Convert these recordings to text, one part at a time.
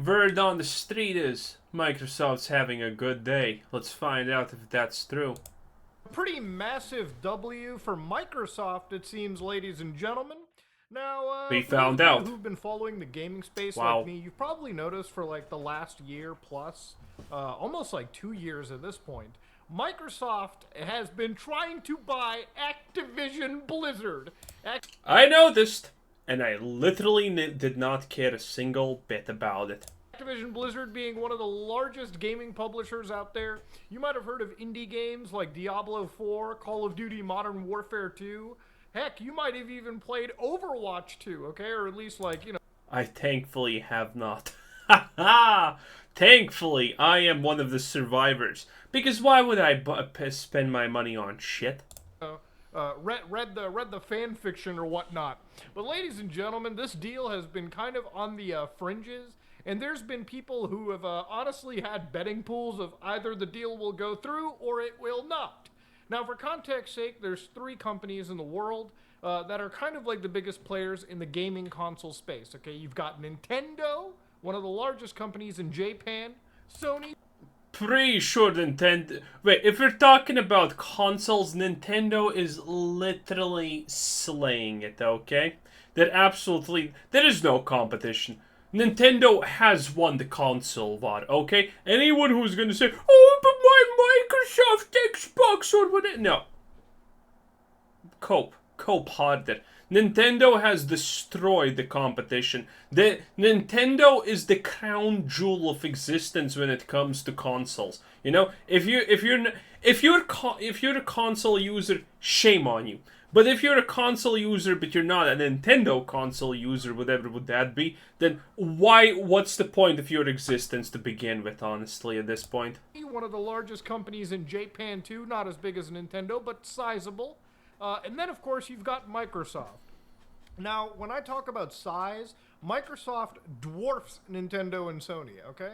Word on the street is Microsoft's having a good day. Let's find out if that's true. Pretty massive W for Microsoft, it seems, ladies and gentlemen. Now, We for those found of you out. who've been following the gaming space Wow. like me, you've probably noticed for like the last year plus, almost like 2 years at this point, Microsoft has been trying to buy Activision Blizzard. I noticed, and I literally did not care a single bit about it. Activision Blizzard being one of the largest gaming publishers out there. You might have heard of indie games like Diablo 4, Call of Duty Modern Warfare 2. Heck, you might have even played Overwatch 2, okay? Or at least, like, you know. I thankfully have not. Ha ha! Thankfully, I am one of the survivors. Because why would I spend my money on shit? Read the fan fiction or whatnot. But ladies and gentlemen, this deal has been kind of on the fringes. And there's been people who have honestly had betting pools of either the deal will go through or it will not. Now, for context's sake, there's 3 companies in the world that are kind of like the biggest players in the gaming console space. Okay, you've got Nintendo, one of the largest companies in Japan, Sony. Pretty sure Nintendo... Wait, if we're talking about consoles, Nintendo is literally slaying it, okay? There is no competition. Nintendo has won the console war, okay? Anyone who's gonna say, oh, but my Microsoft Xbox or whatever... No. Cope harder. Nintendo has destroyed the competition. Nintendo is the crown jewel of existence when it comes to consoles. You know, if you're a console user, shame on you. But if you're a console user but you're not a Nintendo console user, whatever would that be, then what's the point of your existence to begin with, honestly, at this point? One of the largest companies in Japan too, not as big as Nintendo, but sizable. And then, of course, you've got Microsoft. Now, when I talk about size, Microsoft dwarfs Nintendo and Sony, okay?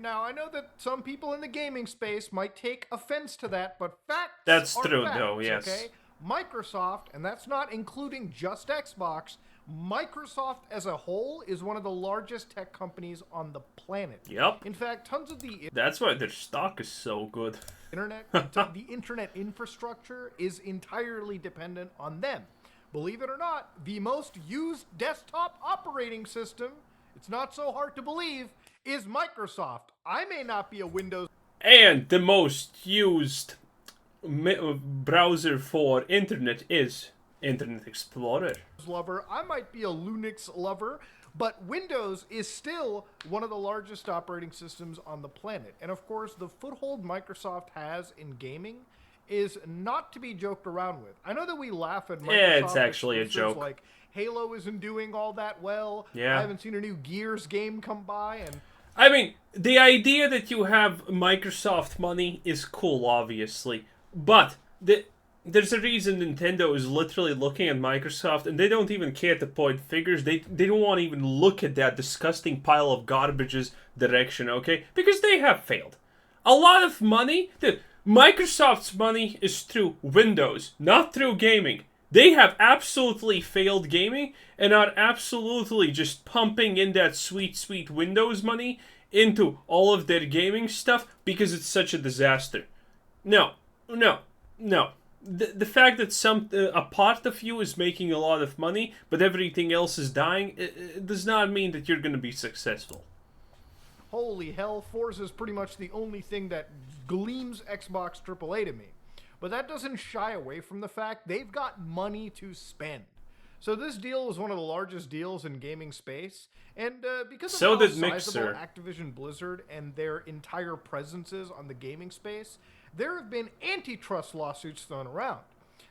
Now, I know that some people in the gaming space might take offense to that, but That's are true, facts, though, yes. okay? Microsoft, and that's not including just Xbox, Microsoft as a whole is one of the largest tech companies on the planet. Yep. In fact, tons of the That's why their stock is so good. the internet infrastructure is entirely dependent on them. Believe it or not, the most used desktop operating system, it's not so hard to believe, is Microsoft. I may not be a Windows And the most used browser for internet is Internet Explorer. lover. I might be a Linux lover, but Windows is still one of the largest operating systems on the planet. And of course, the foothold Microsoft has in gaming is not to be joked around with. I know that we laugh at Microsoft. Yeah, it's actually a joke. Like Halo isn't doing all that well. Yeah. I haven't seen a new Gears game come by, and I mean, the idea that you have Microsoft money is cool, obviously. But there's a reason Nintendo is literally looking at Microsoft, and they don't even care to point figures. They don't want to even look at that disgusting pile of garbage's direction, okay? Because they have failed. A lot of money... Microsoft's money is through Windows, not through gaming. They have absolutely failed gaming and are absolutely just pumping in that sweet, sweet Windows money into all of their gaming stuff because it's such a disaster. No. The fact that a part of you is making a lot of money, but everything else is dying, it does not mean that you're going to be successful. holy hell, Forza is pretty much the only thing that gleams Xbox AAA to me. But that doesn't shy away from the fact they've got money to spend. So this deal was one of the largest deals in gaming space, and because of So how did sizable Mixer. Activision Blizzard and their entire presences on the gaming space, there have been antitrust lawsuits thrown around.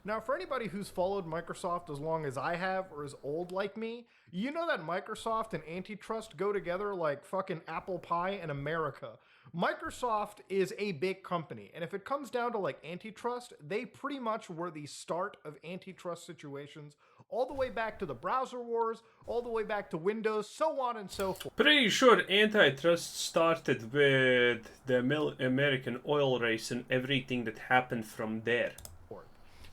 Now, for anybody who's followed Microsoft as long as I have or is old like me, you know that Microsoft and antitrust go together like fucking apple pie in America. Microsoft is a big company, and if it comes down to like antitrust, they pretty much were the start of antitrust situations all the way back to the browser wars, all the way back to Windows, so on and so forth. Pretty sure antitrust started with the American oil race and everything that happened from there.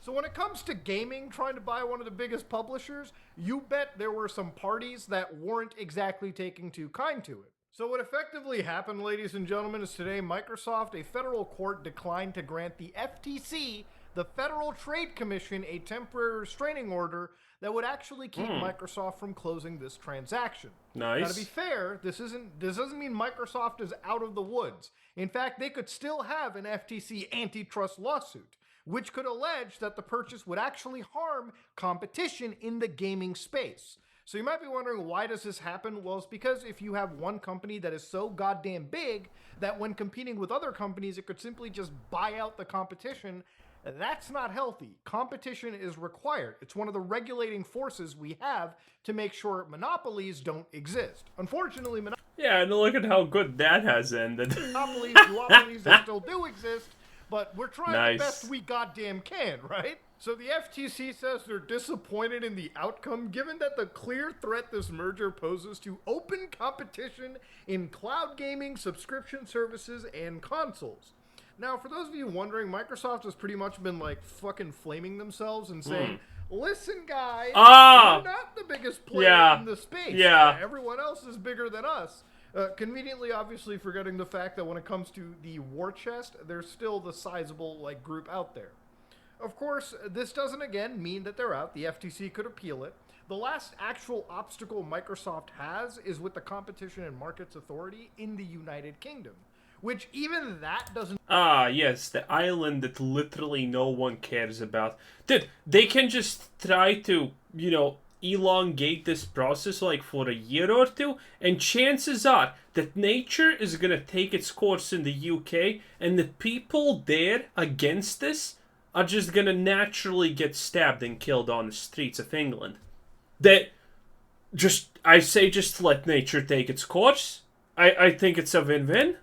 So when it comes to gaming, trying to buy one of the biggest publishers, you bet there were some parties that weren't exactly taking too kind to it. So what effectively happened, ladies and gentlemen, is today Microsoft, a federal court, declined to grant the FTC, the Federal Trade Commission, a temporary restraining order that would actually keep Microsoft from closing this transaction. Nice. Now, to be fair, this doesn't mean Microsoft is out of the woods. In fact, they could still have an FTC antitrust lawsuit, which could allege that the purchase would actually harm competition in the gaming space. So you might be wondering, why does this happen? Well, it's because if you have one company that is so goddamn big that when competing with other companies, it could simply just buy out the competition. That's not healthy. Competition is required. It's one of the regulating forces we have to make sure monopolies don't exist. Unfortunately, Yeah, and look at how good that has ended. duopolies, they still do exist, but we're trying the best we goddamn can, right? So the FTC says they're disappointed in the outcome, given that the clear threat this merger poses to open competition in cloud gaming, subscription services, and consoles. Now, for those of you wondering, Microsoft has pretty much been like fucking flaming themselves and saying, listen, guys, we're not the biggest player in the space. Yeah. Everyone else is bigger than us. Conveniently, obviously, forgetting the fact that when it comes to the war chest, there's still the sizable like group out there. Of course, this doesn't again mean that they're out. The FTC could appeal it. The last actual obstacle Microsoft has is with the Competition and Markets Authority in the United Kingdom, which even that doesn't... Yes, the island that literally no one cares about. Dude, they can just try to, elongate this process like for a year or two, and chances are that nature is gonna take its course in the UK, and the people there against this are just gonna naturally get stabbed and killed on the streets of England. I say just let nature take its course. I think it's a win-win.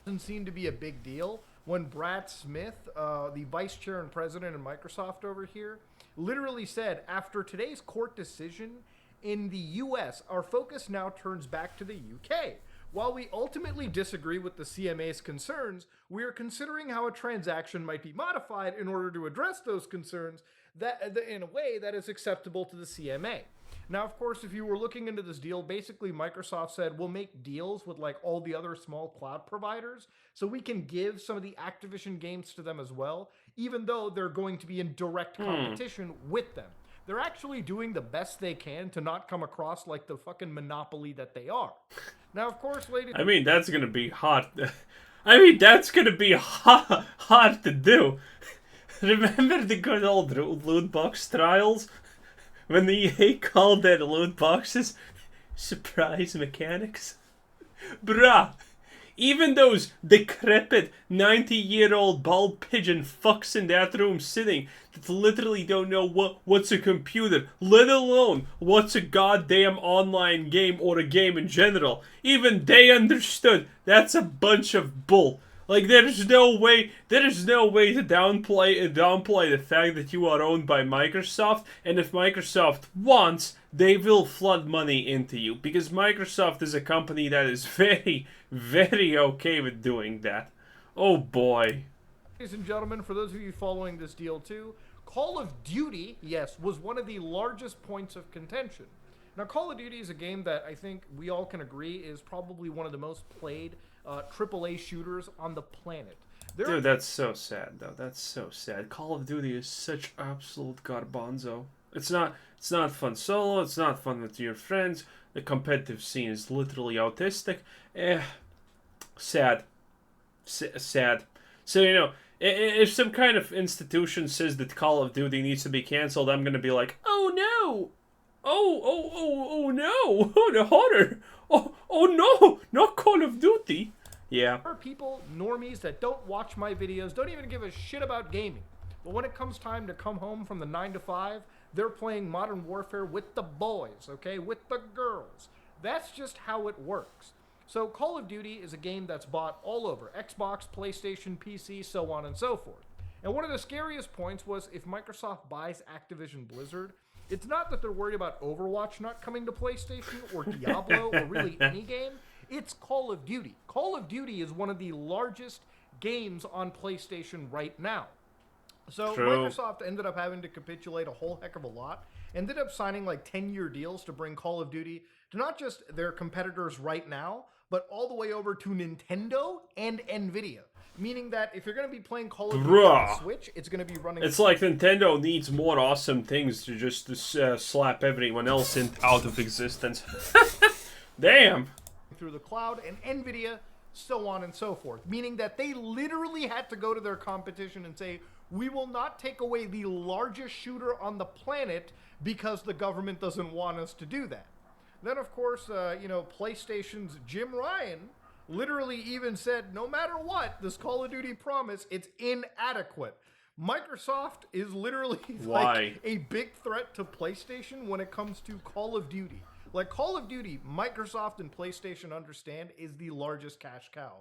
Doesn't seem to be a big deal when Brad Smith, the vice chair and president of Microsoft over here, literally said, after today's court decision in the US, our focus now turns back to the UK. While we ultimately disagree with the CMA's concerns, we are considering how a transaction might be modified in order to address those concerns in a way that is acceptable to the CMA. Now, of course, if you were looking into this deal, basically Microsoft said, we'll make deals with like all the other small cloud providers so we can give some of the Activision games to them as well, even though they're going to be in direct competition with them. They're actually doing the best they can to not come across like the fucking monopoly that they are. Now, of course, ladies... I mean, that's gonna be hard. That's gonna be hard to do. Remember the good old loot box trials? When the EA called their loot boxes surprise mechanics? Bruh! Even those decrepit 90-year-old bald pigeon fucks in that room sitting that literally don't know what's a computer, let alone what's a goddamn online game or a game in general, even they understood that's a bunch of bull. Like, there's no way to downplay the fact that you are owned by Microsoft, and if Microsoft wants, they will flood money into you, because Microsoft is a company that is very, very okay with doing that. Oh boy. Ladies and gentlemen, for those of you following this deal too, Call of Duty, yes, was one of the largest points of contention. Now, Call of Duty is a game that I think we all can agree is probably one of the most played AAA shooters on the planet. Dude, that's so sad, though. That's so sad. Call of Duty is such absolute garbanzo. It's not fun solo. It's not fun with your friends. The competitive scene is literally autistic. Sad. Sad. So, if some kind of institution says that Call of Duty needs to be canceled, I'm gonna be like, oh no! Oh no! Oh, the horror! Oh no! Not Call of Duty! Yeah. There are people, normies, that don't watch my videos, don't even give a shit about gaming. But when it comes time to come home from the 9 to 5, they're playing Modern Warfare with the boys, okay? With the girls. That's just how it works. So Call of Duty is a game that's bought all over. Xbox, PlayStation, PC, so on and so forth. And one of the scariest points was if Microsoft buys Activision Blizzard, it's not that they're worried about Overwatch not coming to PlayStation or Diablo or really any game. It's Call of Duty. Call of Duty is one of the largest games on PlayStation right now. So True. Microsoft ended up having to capitulate a whole heck of a lot. Ended up signing like 10-year deals to bring Call of Duty to not just their competitors right now, but all the way over to Nintendo and Nvidia. Meaning that if you're going to be playing Call of Duty on the Bruh. Switch, it's going to be running. It's like Nintendo needs more awesome things to just slap everyone else out of existence. Damn. Through the cloud, and Nvidia, so on and so forth. Meaning that they literally had to go to their competition and say, we will not take away the largest shooter on the planet because the government doesn't want us to do that. Then, of course, PlayStation's Jim Ryan literally even said, no matter what, this Call of Duty promise, it's inadequate. Microsoft is literally like a big threat to PlayStation when it comes to Call of Duty. Like Call of Duty, Microsoft and PlayStation understand is the largest cash cow.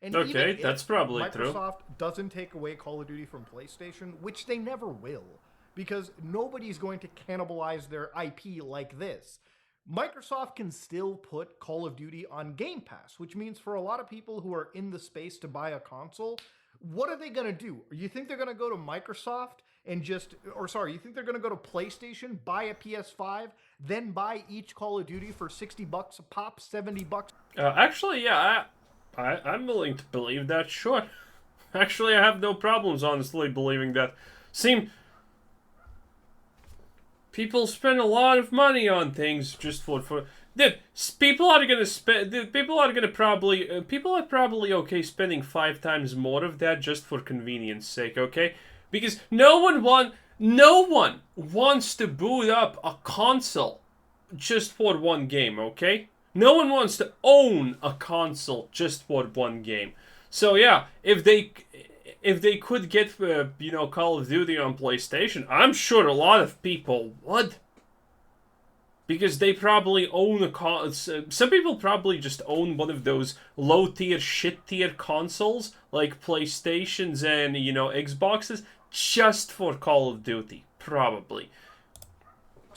And okay, that's probably true. Microsoft doesn't take away Call of Duty from PlayStation, which they never will, because nobody's going to cannibalize their IP like this. Microsoft can still put Call of Duty on Game Pass, which means for a lot of people who are in the space to buy a console, what are they going to do? You think they're going to go to Microsoft and you think they're going to go to PlayStation, buy a PS5, then buy each Call of Duty for $60 a pop, $70? Actually, yeah, I'm willing to believe that, sure. Actually, I have no problems, honestly, believing that. People spend a lot of money on things just for people are probably okay spending 5 times more of that just for convenience sake, okay? Because no one wants to boot up a console just for one game, okay? No one wants to own a console just for one game. So yeah, if they could get Call of Duty on PlayStation, I'm sure a lot of people would. Because they probably own some people probably just own one of those low-tier, shit-tier consoles, like PlayStations and, Xboxes, just for Call of Duty. Probably.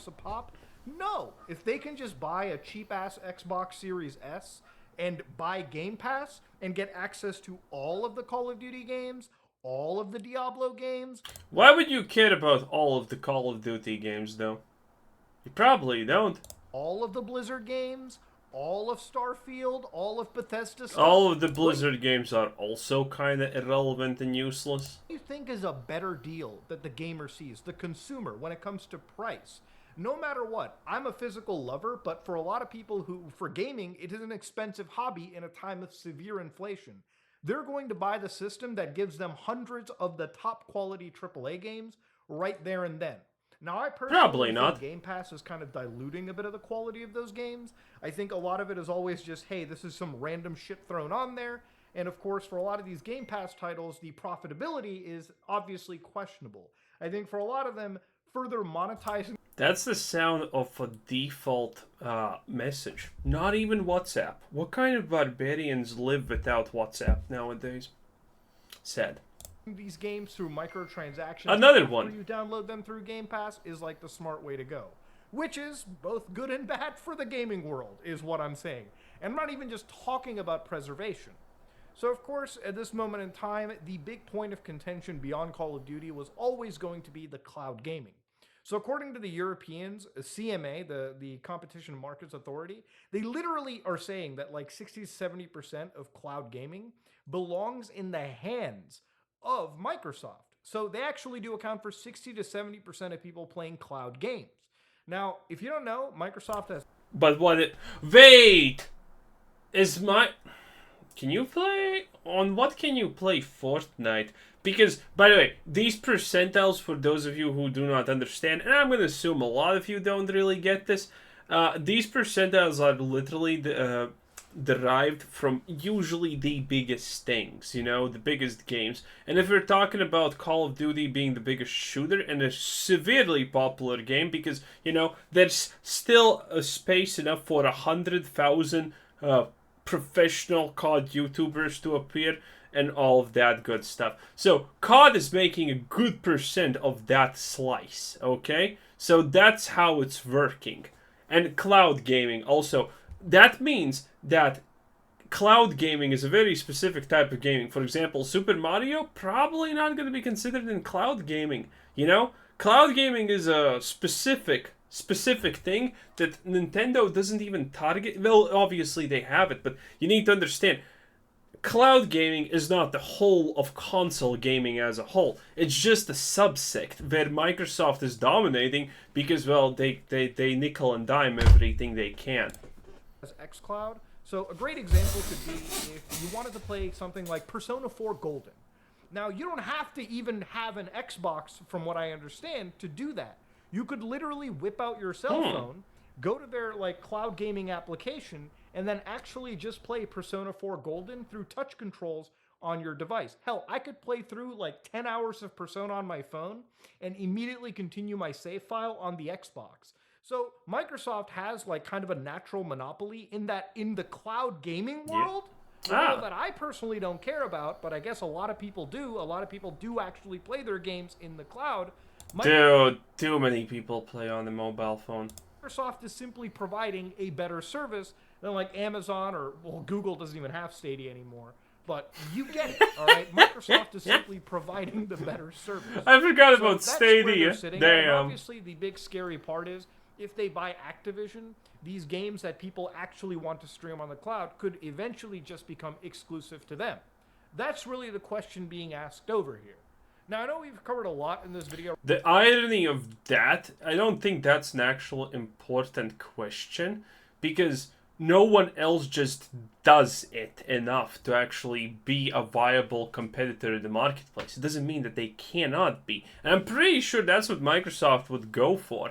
A pop? No. If they can just buy a cheap-ass Xbox Series S and buy Game Pass and get access to all of the Call of Duty games, all of the Diablo games. Why would you care about all of the Call of Duty games, though? You probably don't. All of the Blizzard games, all of Starfield, all of Bethesda stuff. All of the Blizzard games are also kind of irrelevant and useless. What do you think is a better deal that the gamer sees, the consumer, when it comes to price? No matter what, I'm a physical lover, but for a lot of people for gaming, it is an expensive hobby in a time of severe inflation. They're going to buy the system that gives them hundreds of the top quality AAA games right there and then. Now, I personally think Game Pass is kind of diluting a bit of the quality of those games. I think a lot of it is always just, hey, this is some random shit thrown on there. And of course, for a lot of these Game Pass titles, the profitability is obviously questionable. I think for a lot of them, further monetizing... That's the sound of a default message. Not even WhatsApp. What kind of barbarians live without WhatsApp nowadays? Sad. These games through microtransactions. Another one. You download them through Game Pass is like the smart way to go. Which is both good and bad for the gaming world, is what I'm saying. And I'm not even just talking about preservation. So, of course, at this moment in time, the big point of contention beyond Call of Duty was always going to be the cloud gaming. So according to the Europeans, CMA, the Competition Markets Authority, they literally are saying that like 60 to 70% of cloud gaming belongs in the hands of Microsoft. So they actually do account for 60 to 70% of people playing cloud games. Now, if you don't know, Microsoft has... But wait! Can you play... On what can you play Fortnite? Because, by the way, these percentiles, for those of you who do not understand, and I'm going to assume a lot of you don't really get this, these percentiles are literally derived from usually the biggest things, the biggest games. And if we're talking about Call of Duty being the biggest shooter and a severely popular game, because, there's still a space enough for 100,000 professional COD YouTubers to appear, and all of that good stuff. So, COD is making a good percent of that slice, okay? So that's how it's working. And cloud gaming also. That means that cloud gaming is a very specific type of gaming. For example, Super Mario probably not going to be considered in cloud gaming. You know, cloud gaming is a specific thing that Nintendo doesn't even target. Well, obviously they have it, but you need to understand. Cloud gaming is not the whole of console gaming as a whole. It's just a subsect where Microsoft is dominating because, well, they nickel and dime everything they can. As xCloud. So a great example could be if you wanted to play something like Persona 4 Golden. Now, you don't have to even have an Xbox, from what I understand, to do that. You could literally whip out your cell phone, go to their like cloud gaming application, and then actually just play Persona 4 Golden through touch controls on your device. Hell, I could play through like 10 hours of Persona on my phone and immediately continue my save file on the Xbox. So Microsoft has like kind of a natural monopoly in that in the cloud gaming world, that I personally don't care about, but I guess a lot of people do. A lot of people do actually play their games in the cloud. Dude, too many people play on the mobile phone. Microsoft is simply providing a better service than like Amazon or, well, Google doesn't even have Stadia anymore. But you get it, all right? Microsoft is simply providing the better service. I forgot about Stadia. Damn. Obviously, the big scary part is if they buy Activision, these games that people actually want to stream on the cloud could eventually just become exclusive to them. That's really the question being asked over here. Now, I know we've covered a lot in this video. The irony of that, I don't think that's an actual important question, because no one else just does it enough to actually be a viable competitor in the marketplace. It doesn't mean that they cannot be. And I'm pretty sure that's what Microsoft would go for.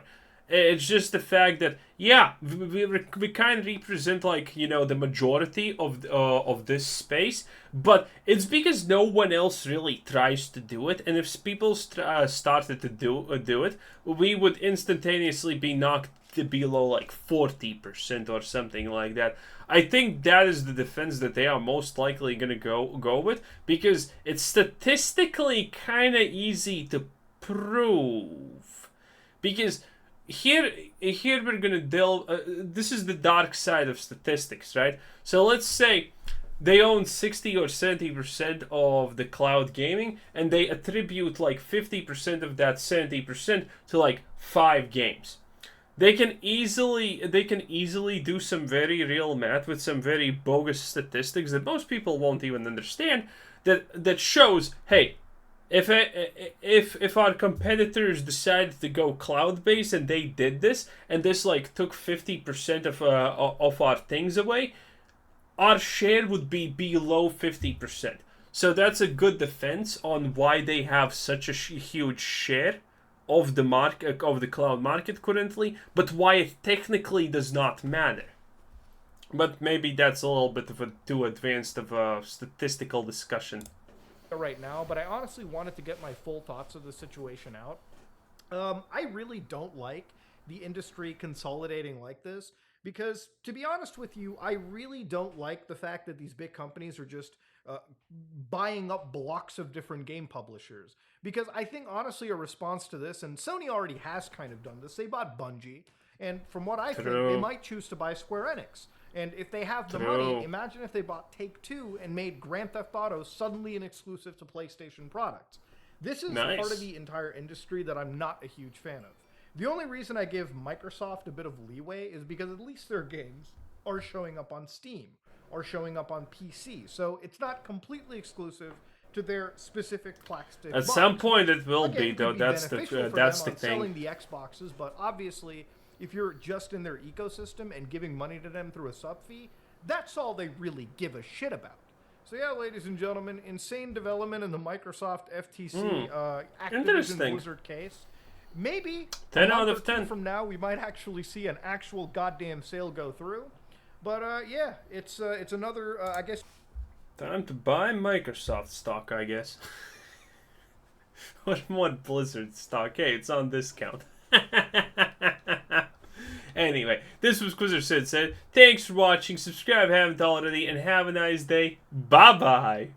It's just the fact that, yeah, we kind of represent, like, you know, the majority of this space, but it's because no one else really tries to do it, and if people started to do it, we would instantaneously be knocked below, like, 40% or something like that. I think that is the defense that they are most likely going to go with, because it's statistically kind of easy to prove. Because here we're gonna delve. This is the dark side of statistics, right? So let's say they own 60 or 70% of the cloud gaming, and they attribute like 50% of that 70% to like 5 games. They can easily do some very real math with some very bogus statistics that most people won't even understand. That shows, hey, if our competitors decided to go cloud-based and they did this, and this like took 50% of our things away, our share would be below 50%. So that's a good defense on why they have such a huge share of the market, of the cloud market currently, but why it technically does not matter. But maybe that's a little bit of a too advanced of a statistical discussion right now, but I honestly wanted to get my full thoughts of the situation out. I really don't like the industry consolidating like this because, to be honest with you, I really don't like the fact that these big companies are just buying up blocks of different game publishers. Because I think, honestly, a response to this, and Sony already has kind of done this, they bought Bungie, and from what I think, they might choose to buy Square Enix. And if they have the money, imagine if they bought Take-Two and made Grand Theft Auto suddenly an exclusive to PlayStation products. This is part of the entire industry that I'm not a huge fan of. The only reason I give Microsoft a bit of leeway is because at least their games are showing up on Steam, or showing up on PC. So it's not completely exclusive to their specific plastic At some point it will be, though. That's the thing. Selling the Xboxes, but obviously, if you're just in their ecosystem and giving money to them through a sub fee, that's all they really give a shit about. So yeah, ladies and gentlemen, insane development in the Microsoft FTC Activision Blizzard case. Maybe 10 out of 10 from now we might actually see an actual goddamn sale go through. But yeah, it's another I guess. Time to buy Microsoft stock, I guess. What more Blizzard stock? Hey, it's on discount. Anyway, this was Quizzer Said. Thanks for watching. Subscribe if you haven't already, and have a nice day. Bye-bye.